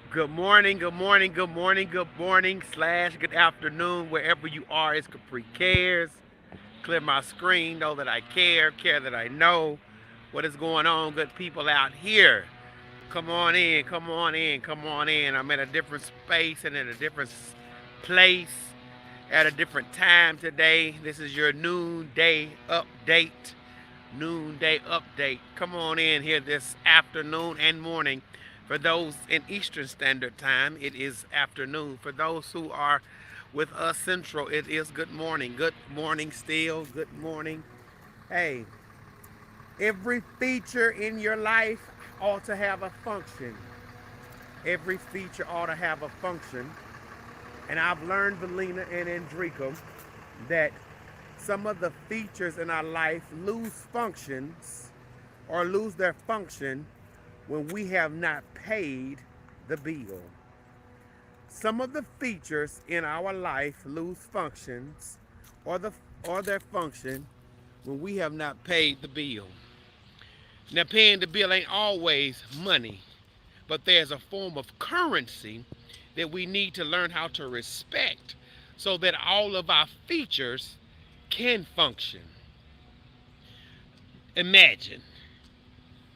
Good morning, good morning, good morning, good morning, slash good afternoon, wherever you are. It's CapriCares. Clear my screen, know that I care that I know what is going on, good people out here. Come on in, come on in, come on in. I'm at a different space and in a different place at a different time today. This is your noonday update. Noonday update. Come on in here this afternoon and morning. For those in Eastern Standard Time, it is afternoon. For those who are with us Central, it is good morning. Good morning still. Good morning. Hey, every feature in your life ought to have a function. Every feature ought to have a function. And I've learned, Valina and Andrika, that some of the features in our life lose functions or lose their function when we have not paid the bill. Some of the features in our life lose functions or their function when we have not paid the bill. Now, paying the bill ain't always money, but there's a form of currency that we need to learn how to respect so that all of our features can function. Imagine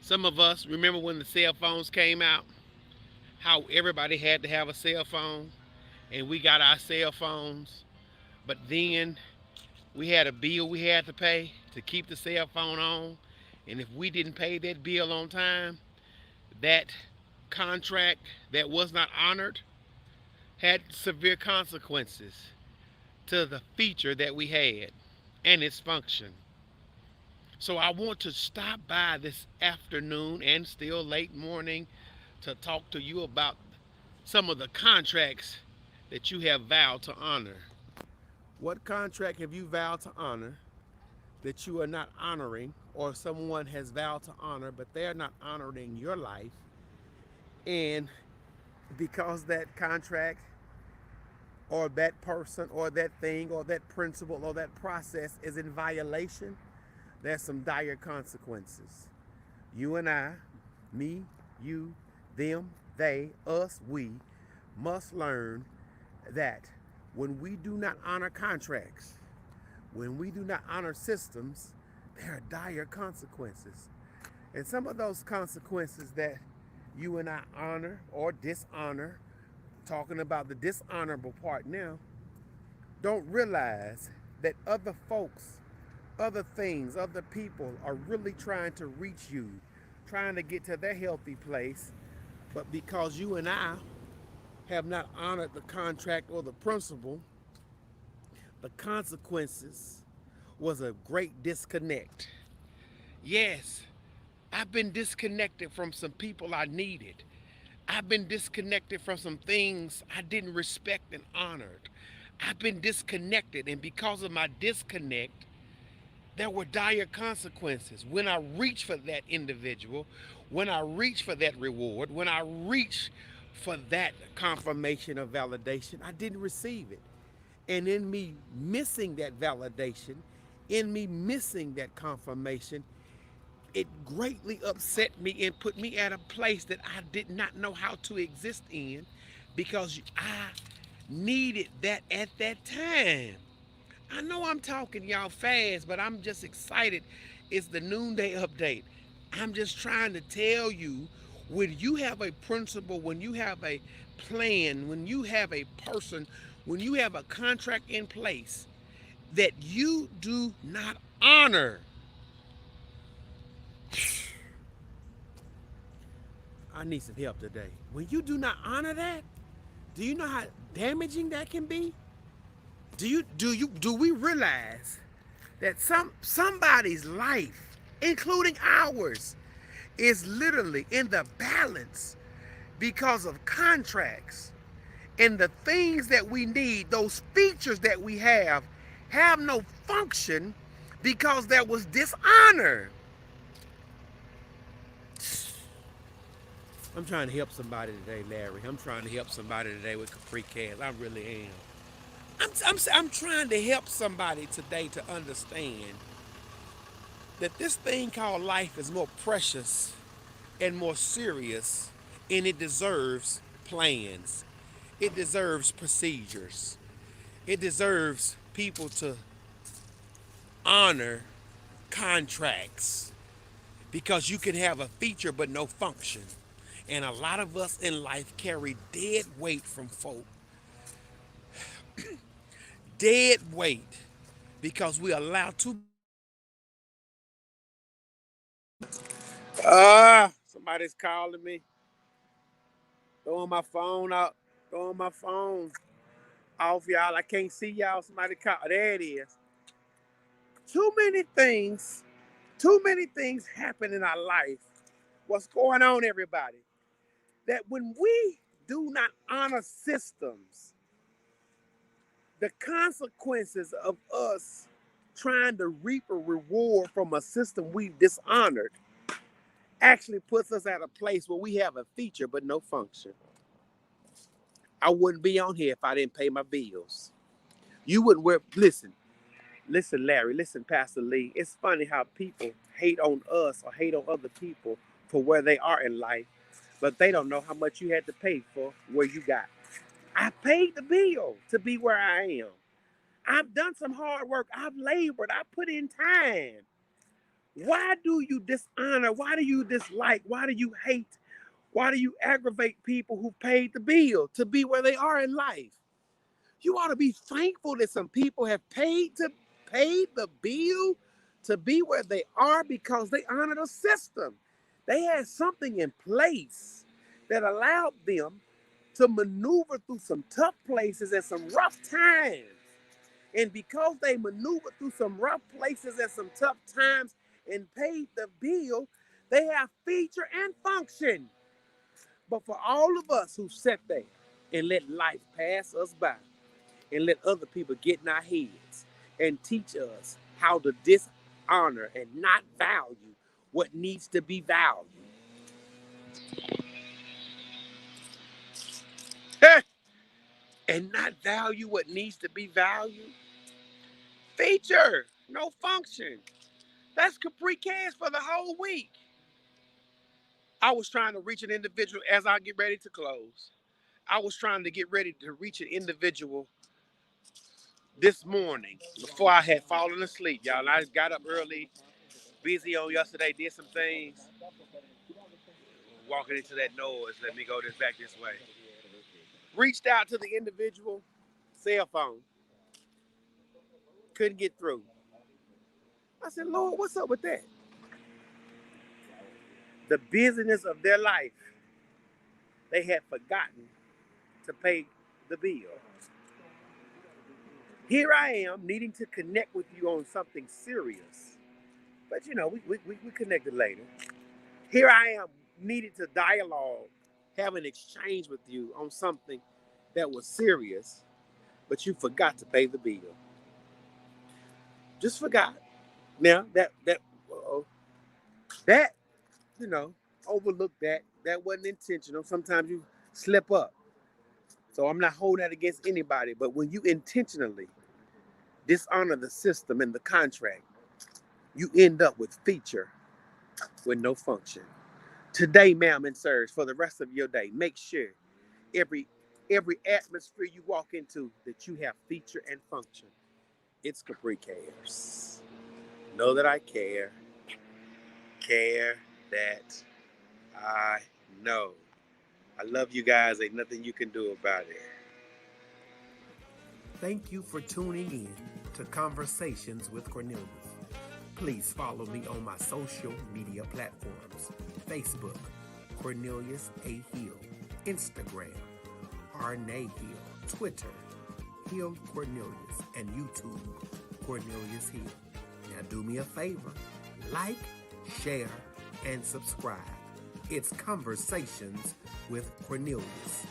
some of us remember when the cell phones came out, how everybody had to have a cell phone, and we got our cell phones, but then we had a bill we had to pay to keep the cell phone on, and if we didn't pay that bill on time, that contract that was not honored had severe consequences to the feature that we had and its function. So I want to stop by this afternoon and still late morning to talk to you about some of the contracts that you have vowed to honor. What contract have you vowed to honor that you are not honoring, or someone has vowed to honor, but they're not honoring your life? And because that contract or that person or that thing or that principle or that process is in violation, there's some dire consequences. You and I, me, you, them, they, us, we, must learn that when we do not honor contracts, when we do not honor systems, there are dire consequences. And some of those consequences that you and I honor or dishonor, talking about the dishonorable part now, don't realize that other folks, other things, other people are really trying to reach you, trying to get to their healthy place, but because you and I have not honored the contract or the principle, the consequences was a great disconnect. Yes, I've been disconnected from some people I needed. I've been disconnected from some things I didn't respect and honored. I've been disconnected, and because of my disconnect, there were dire consequences. When I reached for that individual, when I reached for that reward, when I reached for that confirmation of validation, I didn't receive it. And in me missing that validation, in me missing that confirmation, it greatly upset me and put me at a place that I did not know how to exist in because I needed that at that time. I know I'm talking y'all fast, but I'm just excited. It's the noonday update. I'm just trying to tell you, when you have a principle, when you have a plan, when you have a person, when you have a contract in place that you do not honor, I need some help today. When you do not honor that, do you know how damaging that can be? Do we realize that somebody's life, including ours, is literally in the balance because of contracts, and the things that we need, those features that we have no function because there was dishonor. I'm trying to help somebody today, Larry. I'm trying to help somebody today with CapriCares. I really am. I'm trying to help somebody today to understand that this thing called life is more precious and more serious, and it deserves plans. It deserves procedures. It deserves people to honor contracts because you can have a feature but no function. And a lot of us in life carry dead weight from folk. Dead weight because we allow too. Somebody's calling me. Throwing my phone out. Throwing my phone off, y'all. I can't see y'all. Somebody call. There it is. Too many things. Too many things happen in our life. What's going on, everybody? That when we do not honor systems, the consequences of us trying to reap a reward from a system we've dishonored actually puts us at a place where we have a feature but no function. I wouldn't be on here if I didn't pay my bills. You wouldn't wear, listen, Larry, listen, Pastor Lee. It's funny how people hate on us or hate on other people for where they are in life, but they don't know how much you had to pay for where you got. I paid the bill to be where I am. I've done some hard work. I've labored. I put in time. Why do you dishonor? Why do you dislike? Why do you hate? Why do you aggravate people who paid the bill to be where they are in life? You ought to be thankful that some people have paid the bill to be where they are because they honored a system. They had something in place that allowed them to maneuver through some tough places and some rough times. And because they maneuvered through some rough places and some tough times and paid the bill, they have feature and function. But for all of us who sat there and let life pass us by and let other people get in our heads and teach us how to dishonor and not value what needs to be valued. And not value what needs to be valued. Feature, no function. That's CapriCares for the whole week. I was trying to reach an individual as I get ready to close. I was trying to get ready to reach an individual this morning before I had fallen asleep, y'all. I got up early, busy on yesterday, did some things. Walking into that noise, let me go back this way. Reached out to the individual, cell phone. Couldn't get through. I said, Lord, what's up with that? The busyness of their life, they had forgotten to pay the bill. Here I am needing to connect with you on something serious. But you know, we connected later. Here I am needing to dialogue, have an exchange with you on something that was serious, but you forgot to pay the bill. Just forgot. Now that you know, overlook that. That wasn't intentional. Sometimes you slip up. So I'm not holding that against anybody. But when you intentionally dishonor the system and the contract, you end up with feature with no function. Today, ma'am and sirs, for the rest of your day, make sure every atmosphere you walk into that you have feature and function. It's CapriCares. Know that I care. Care that I know. I love you guys. Ain't nothing you can do about it. Thank you for tuning in to Conversations with Cornelius. Please follow me on my social media platforms. Facebook, Cornelius A. Hill. Instagram, Arne Hill. Twitter, Hill Cornelius. And YouTube, Cornelius Hill. Now do me a favor. Like, share, and subscribe. It's Conversations with Cornelius.